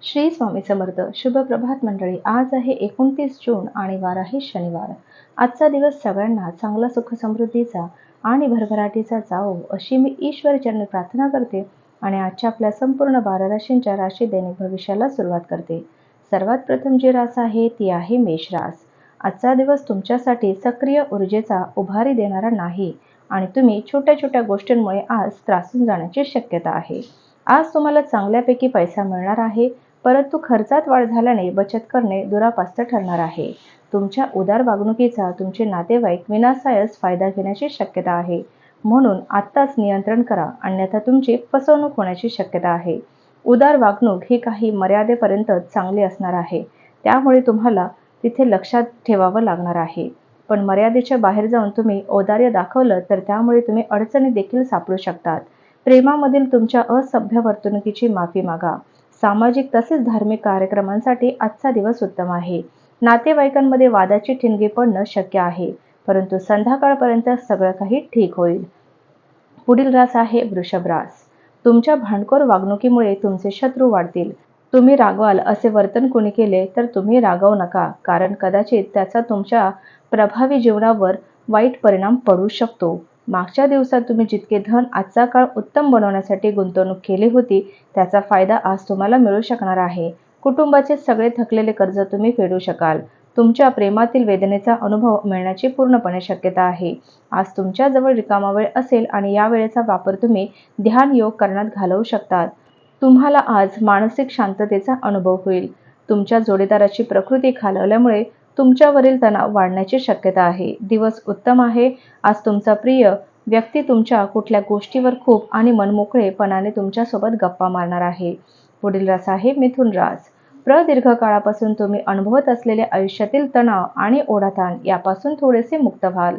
श्री स्वामी समर्थ. शुभ प्रभात मंडळी. आज आहे 29 जून आणि वार आहे शनिवार. आजचा दिवस सगळ्यांना चांगला सुख समृद्धीचा आणि भरभराटीचा जावो अशी मी ईश्वरचरणी प्रार्थना करते आणि आजच्या आपल्या संपूर्ण 12 राशींच्या राशी दैनिक भविष्याला सुरुवात करते. सर्वात प्रथम जी रास आहे ती आहे मेष रास. आजचा दिवस तुमच्यासाठी सक्रिय ऊर्जेचा उभारी देणारा नाही आणि तुम्ही छोट्या छोट्या गोष्टींमुळे आज त्रासून जाण्याची शक्यता आहे. आज तुम्हाला चांगल्यापैकी पैसा मिळणार आहे, परंतु खर्चात वाढ झाल्याने बचत करणे दुरापास्त ठरणार आहे. तुमच्या उदार वागणुकीचा तुमचे नातेवाईक विनासायास फायदा घेण्याची शक्यता आहे, म्हणून आत्ताच नियंत्रण करा, अन्यथा तुमची फसवणूक होण्याची शक्यता आहे. उदार वागणूक ही काही मर्यादेपर्यंत चांगली असणार आहे, त्यामुळे तुम्हाला तिथे लक्षात ठेवावं लागणार आहे. पण मर्यादेच्या बाहेर जाऊन तुम्ही औदार्य दाखवलं तर त्यामुळे तुम्ही अडचणी देखील सापडू शकतात. प्रेमामधील तुमच्या असभ्य वर्तणुकीची माफी मागा. सामाजिक तसेच धार्मिक कार्यक्रमांसाठी आजचा दिवस उत्तम आहे. नातेवाईकांमध्ये वादाची ठिणगी पडणं शक्य आहे, परंतु संध्याकाळपर्यंत सगळं काही ठीक होईल. पुढील रास आहे वृषभ रास. तुमच्या भांडखोर वागणुकीमुळे तुमचे शत्रू वाढतील. तुम्ही रागवाल असे वर्तन कोणी केले तर तुम्ही रागावू नका, कारण कदाचित त्याचा तुमच्या प्रभावी जीवनावर वाईट परिणाम पडू शकतो. मागच्या दिवसात तुम्ही जितके धन आजचा काळ उत्तम बनवण्यासाठी गुंतवणूक केली होती, त्याचा फायदा आज तुम्हाला मिळू शकणार आहे. कुटुंबाचे सगळे थकलेले कर्ज तुम्ही फेडू शकाल. तुमच्या प्रेमातील वेदनेचा अनुभव मिळण्याची पूर्णपणे शक्यता आहे. आज तुमच्याजवळ रिकामा वेळ असेल आणि या वेळेचा वापर तुम्ही ध्यान योग करण्यात घालवू शकतात. तुम्हाला आज मानसिक शांततेचा अनुभव होईल. तुमच्या जोडीदाराची प्रकृती खालावल्यामुळे तुमच्यावरील तणाव वाढण्याची शक्यता आहे. दिवस उत्तम आहे. आज तुमचा प्रिय व्यक्ती तुमच्या कुठल्या गोष्टीवर खूप आणि मनमोकळेपणाने तुमच्यासोबत गप्पा मारणार आहे. पुढील रास आहे मिथुन रास. प्रदीर्घ काळापासून तुम्ही अनुभवत असलेल्या आयुष्यातील तणाव आणि ओढाताण यापासून थोडेसे मुक्त व्हाल.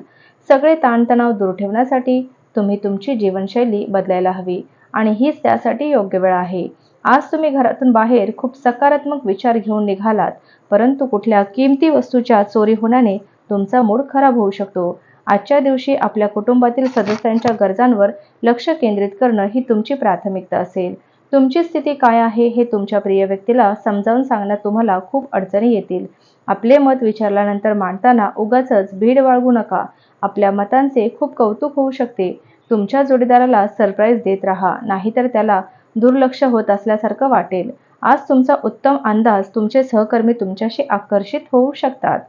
सगळे ताणतणाव दूर ठेवण्यासाठी तुम्ही तुमची जीवनशैली बदलायला हवी आणि हीच त्यासाठी योग्य वेळ आहे. आज तुम्ही घरातून बाहेर खूप सकारात्मक विचार घेऊन निघालात, परंतु कुठल्या किमती वस्तूच्या चोरी होण्याने तुमचा मूड खराब होऊ शकतो. आजच्या दिवशी आपल्या कुटुंबातील सदस्यांच्या गरजांवर लक्ष केंद्रित करणं ही तुमची प्राथमिकता असेल. तुमची स्थिती काय आहे हे तुमच्या प्रिय व्यक्तीला समजावून सांगण्यात तुम्हाला खूप अडचणी येतील. आपले मत विचारल्यानंतर मांडताना उगाचच भीड बाळगू नका. आपल्या मतांचे खूप कौतुक होऊ शकते. तुमच्या जोडीदाराला सरप्राईज देत राहा, नाहीतर त्याला दुर्लक्ष होत असल्यासारखं वाटेल. आज तुमचा उत्तम अंदाज तुमचे सहकर्मी तुमच्याशी आकर्षित होऊ शकतात.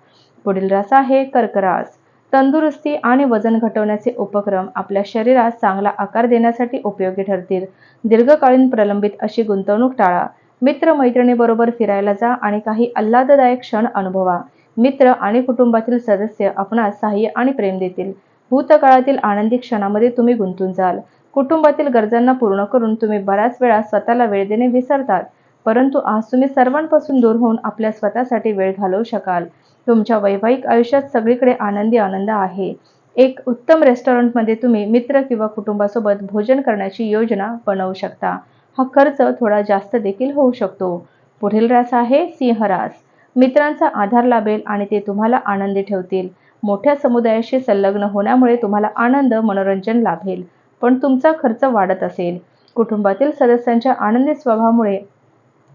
पुढील रास आहे कर्क रास. तंदुरुस्ती आणि वजन घटवण्याचे उपक्रम आपल्या शरीरास चांगला आकार देण्यासाठी उपयोगी ठरतील. दीर्घकालीन प्रलंबित अशी गुंतवणूक टाळा. मित्र-मैत्रिणीबरोबर फिरायला जा आणि काही आल्हाददायक क्षण अनुभवा. मित्र आणि कुटुंबातील सदस्य आपणास सहाय्य आणि प्रेम देतील. भूतकाळातील आनंदी क्षणामध्ये तुम्ही गुंतून जाल. कुटुंबातील गरजांना पूर्ण करून तुम्ही बऱ्याच वेळा स्वतःला वेळ देणे विसरतात, परंतु आज तुम्ही सर्वांपासून दूर होऊन आपल्या स्वतःसाठी वेळ घालवू शकाल. तुमच्या वैवाहिक आयुष्यात सगळीकडे आनंदी आनंद आहे. एक उत्तम रेस्टॉरंटमध्ये तुम्ही मित्र किंवा कुटुंबासोबत भोजन करण्याची योजना बनवू शकता. हा खर्च थोडा जास्त देखील होऊ शकतो. पुढील रास आहे सिंह रास. मित्रांचा आधार लाभेल आणि ते तुम्हाला आनंदी ठेवतील. मोठ्या समुदायाशी संलग्न होण्यामुळे तुम्हाला आनंद मनोरंजन लाभेल, पण तुमचा खर्च वाढत असेल. कुटुंबातील सदस्यांच्या आनंदी स्वभावामुळे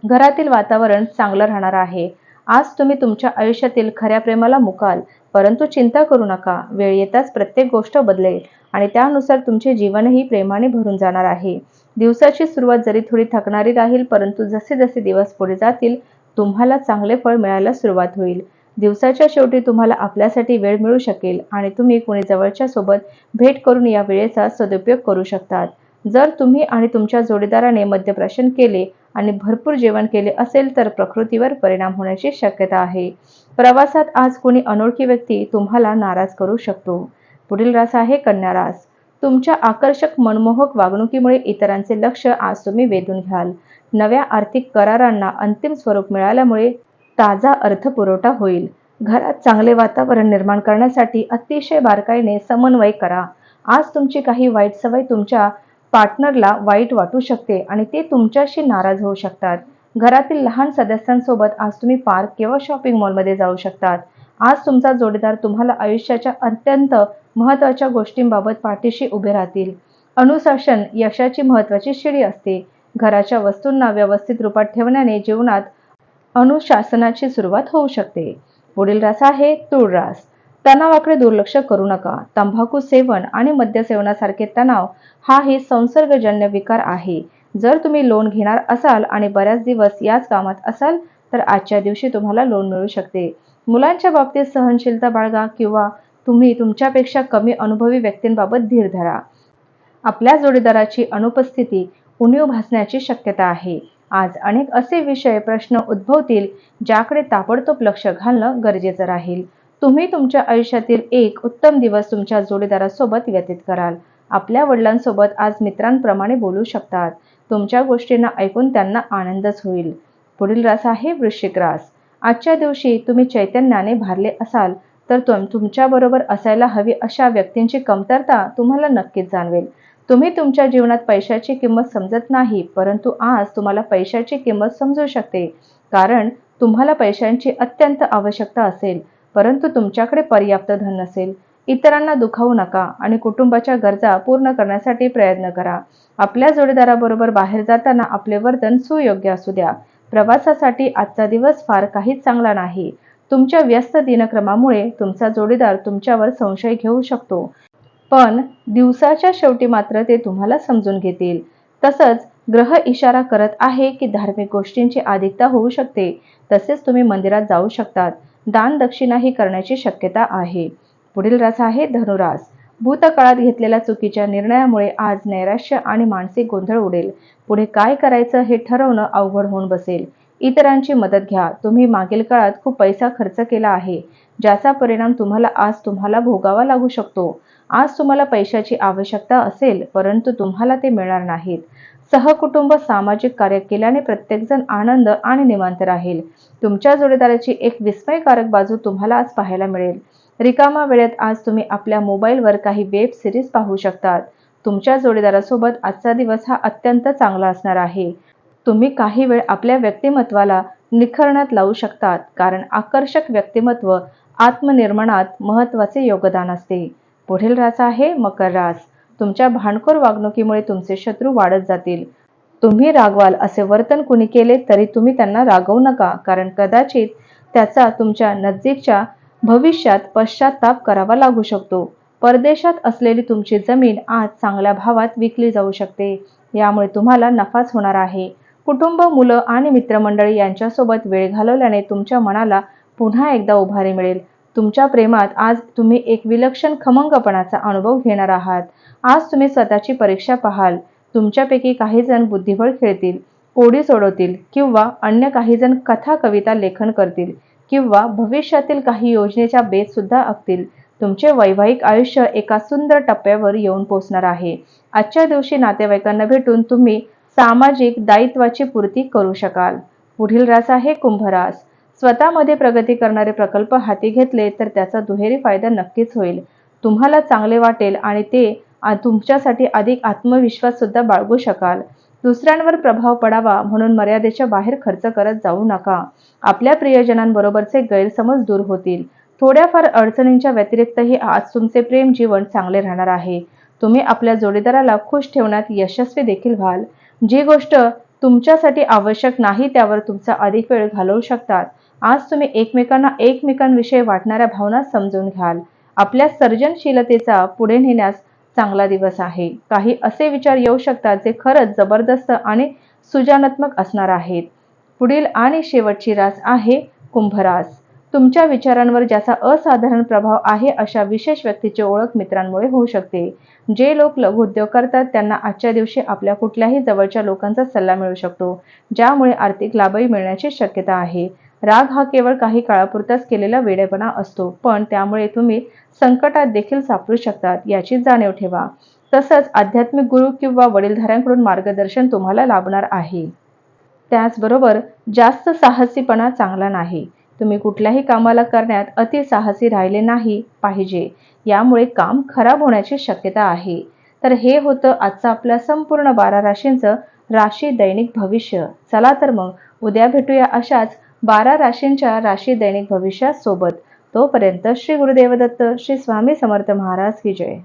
घरातील वातावरण चांगलं राहणार आहे. आज तुम्ही तुमच्या आयुष्यातील खऱ्या प्रेमाला मुकाल, परंतु चिंता करू नका. वेळ येताच प्रत्येक गोष्ट बदलेल आणि त्यानुसार तुमचे जीवनही प्रेमाने भरून जाणार आहे. दिवसाची सुरुवात जरी थोडी थकणारी राहील, परंतु जसे जसे दिवस पुढे जातील तुम्हाला चांगले फळ मिळायला सुरुवात होईल. दिवसाच्या शेवटी तुम्हाला आपल्यासाठी वेळ मिळू शकेल आणि तुम्ही कोणी जवळच्या सोबत भेट करून या वेळेचा सदुपयोग करू शकतात. जर तुम्ही आणि तुमच्या जोडीदाराने मद्यप्राशन केले आणि भरपूर जेवण केले असेल तर प्रकृतीवर परिणाम होण्याची शक्यता आहे. प्रवासात आज कोणी अनोळखी व्यक्ती तुम्हाला नाराज करू शकतो. पुढील रास आहे कन्या रास. तुमच्या आकर्षक मनमोहक वागणुकीमुळे इतरांचे लक्ष आज तुम्ही वेधून घ्याल. नव्या आर्थिक करारांना अंतिम स्वरूप मिळाल्यामुळे ताजा अर्थपुरवठा होईल. घरात चांगले वातावरण निर्माण करण्यासाठी अतिशय बारकाईने समन्वय करा. आज तुमची काही वाईट सवय तुमच्या पार्टनरला वाईट वाटू शकते आणि ते तुमच्याशी नाराज होऊ शकतात. घरातील लहान सदस्यांसोबत आज तुम्ही पार्क किंवा शॉपिंग मॉलमध्ये जाऊ शकतात. आज तुमचा जोडीदार तुम्हाला आयुष्याच्या अत्यंत महत्त्वाच्या गोष्टींबाबत पाठीशी उभे राहतील. अनुशासन यशाची महत्त्वाची शिडी असते. घराच्या वस्तूंना व्यवस्थित रूपात ठेवण्याने जीवनात अनुशासनाची सुरुवात होऊ शकते. पुढील रास आहे तूळ रास. तणावाकडे दुर्लक्ष करू नका. तंबाखू सेवन आणि मद्य सेवनासारखे तणाव हा ही संसर्गजन्य विकार आहे. जर तुम्ही लोन घेणार असाल आणि बऱ्याच दिवस याच कामात असाल तर आजच्या दिवशी तुम्हाला लोन मिळू शकते. मुलांच्या बाबतीत सहनशीलता बाळगा किंवा तुम्ही तुमच्यापेक्षा कमी अनुभवी व्यक्तींबाबत धीर धरा. आपल्या जोडीदाराची अनुपस्थिती उणीव भासण्याची शक्यता आहे. आज अनेक असे विषय प्रश्न उद्भवतील ज्याकडे ताबडतोब लक्ष घालणं गरजेचं राहील. तुम्ही तुमच्या आयुष्यातील एक उत्तम दिवस तुमच्या जोडीदारासोबत व्यतीत कराल. आपल्या वडिलांसोबत आज मित्रांप्रमाणे बोलू शकतात. तुमच्या गोष्टींना ऐकून त्यांना आनंदच होईल. पुढील रास आहे वृश्चिक रास. आजच्या दिवशी तुम्ही चैतन्याने भारले असाल तर तुमच्याबरोबर असायला हवी अशा व्यक्तींची कमतरता तुम्हाला नक्कीच जाणवेल. तुम्ही तुमच्या जीवनात पैशाची किंमत समजत नाही, परंतु आज तुम्हाला पैशाची किंमत समजू शकते. कारण तुम्हाला पैशांची अत्यंत आवश्यकता असेल, परंतु तुमच्याकडे पर्याप्त धन नसेल. इतरांना दुखावू नका आणि कुटुंबाच्या गरजा पूर्ण करण्यासाठी प्रयत्न करा. आपल्या जोडीदाराबरोबर बाहेर जाताना आपले वर्तन सुयोग्य असू द्या. प्रवासासाठी आजचा दिवस फार काहीच चांगला नाही. तुमच्या व्यस्त दिनक्रमामुळे तुमचा जोडीदार तुमच्यावर संशय घेऊ शकतो. पण दिवसाच्या शेवटी मात्र ते तुम्हाला समजून घेतील. तसंच ग्रह इशारा करत आहे की धार्मिक गोष्टींची अधिकता होऊ शकते. तसेच तुम्ही मंदिरात जाऊ शकतात. दान दक्षिणाही करण्याची शक्यता आहे. पुढील रास आहे धनुरास. भूतकाळात घेतलेल्या चुकीच्या निर्णयामुळे आज नैराश्य आणि मानसिक गोंधळ उडेल. पुढे काय करायचं हे ठरवणं अवघड होऊन बसेल. इतरांची मदत घ्या. तुम्ही मागील काळात खूप पैसा खर्च केला आहे, ज्याचा परिणाम तुम्हाला भोगावा लागू शकतो. आज तुम्हाला पैशाची आवश्यकता असेल, परंतु तुम्हाला ते मिळणार नाहीत. सहकुटुंब सामाजिक कार्य केल्याने प्रत्येकजण आनंद आणि निवांत राहील. तुमच्या जोडीदाराची एक विस्मयकारक बाजू तुम्हाला आज पाहायला मिळेल. रिकामा वेळेत आज तुम्ही आपल्या मोबाईलवर काही वेब सिरीज पाहू शकतात. तुमच्या जोडीदारासोबत आजचा दिवस हा अत्यंत चांगला असणार आहे. तुम्ही काही वेळ आपल्या व्यक्तिमत्वाला निखळण्यात लावू शकतात, कारण आकर्षक व्यक्तिमत्व आत्मनिर्माणात महत्त्वाचे योगदान असते. पुढील रास आहे मकर रास. तुमच्या भांडखोर वागणुकीमुळे तुमचे शत्रू वाढत जातील. तुम्ही रागवाल असे वर्तन कुणी केले तरी तुम्ही त्यांना रागवू नका, कारण कदाचित त्याचा तुमच्या नजीकच्या भविष्यात पश्चाताप करावा लागू शकतो. परदेशात असलेली तुमची जमीन आज चांगल्या भावात विकली जाऊ शकते. यामुळे तुम्हाला नफाच होणार आहे. कुटुंब, मुलं आणि मित्रमंडळी यांच्यासोबत वेळ घालवल्याने तुमच्या मनाला पुन्हा एकदा उभारी मिळेल. तुमच्या प्रेमात आज तुम्ही एक विलक्षण खमंगपणाचा अनुभव घेणार आहात. आज तुम्ही स्वतःची परीक्षा पाहाल. तुमच्यापैकी काही जण बुद्धिबळ खेळतील, कोडी सोडवतील किंवा अन्य काही जण कथा कविता लेखन करतील किंवा भविष्यातील काही योजनेच्या बेत सुद्धा आखतील. तुमचे वैवाहिक आयुष्य एका सुंदर टप्प्यावर येऊन पोहोचणार आहे. आजच्या दिवशी नातेवाईकांना भेटून तुम्ही सामाजिक दायित्वाची पूर्ती करू शकाल. पुढील रास आहे कुंभ रास. स्वतःमध्ये प्रगती करणारे प्रकल्प हाती घेतले तर त्याचा दुहेरी फायदा नक्कीच होईल. तुम्हाला चांगले वाटेल आणि ते तुमच्यासाठी अधिक आत्मविश्वास सुद्धा बाळगू शकाल. दुसऱ्यांवर प्रभाव पडावा म्हणून मर्यादेच्या बाहेर खर्च करत जाऊ नका. आपल्या प्रियजनांबरोबरचे गैरसमज दूर होतील. थोड्याफार अडचणींच्या व्यतिरिक्तही आज तुमचे प्रेम जीवन चांगले राहणार आहे. तुम्ही आपल्या जोडीदाराला खुश ठेवण्यात यशस्वी देखील व्हाल. जी गोष्ट तुमच्यासाठी आवश्यक नाही त्यावर तुमचा अधिक वेळ घालवू शकतात. आज तुम्ही एकमेकांविषयी वाटणाऱ्या भावना समजून घ्याल. आपल्या सर्जनशीलतेचा पुढे नेण्यास चांगला दिवस आहे. काही असे विचार येऊ शकतात जे खरंच जबरदस्त आणि सृजनात्मक असणार आहेत. पुढील आणि शेवटची रास आहे कुंभ रास. तुमच्या विचारांवर ज्याचा असाधारण प्रभाव आहे अशा विशेष व्यक्तीची ओळख मित्रांमुळे होऊ शकते. जे लोक लघुउद्योग करतात त्यांना आजच्या दिवशी आपल्या कुठल्याही जवळच्या लोकांचा सल्ला मिळू शकतो, ज्यामुळे आर्थिक लाभही मिळण्याची शक्यता आहे. राग हा केवळ काही काळापुरताच केलेला वेडेपणा असतो, पण त्यामुळे तुम्ही संकटात देखील सापडू शकतात याची जाणीव ठेवा. तसंच आध्यात्मिक गुरु किंवा वडीलधाऱ्यांकडून मार्गदर्शन तुम्हाला लाभणार आहे. त्याचबरोबर जास्त साहसीपणा चांगला नाही. तुम्ही कुठल्याही कामाला करण्यात अतिसाहसी राहिले नाही पाहिजे. यामुळे काम खराब होण्याची शक्यता आहे. तर हे होतं आजचं आपल्या संपूर्ण 12 राशींचं राशी दैनिक भविष्य. चला तर मग उद्या भेटूया अशाच 12 राशींच्या राशी दैनिक भविष्यासोबत. तोपर्यंत श्री गुरुदेव दत्त, श्री स्वामी समर्थ महाराज की जय.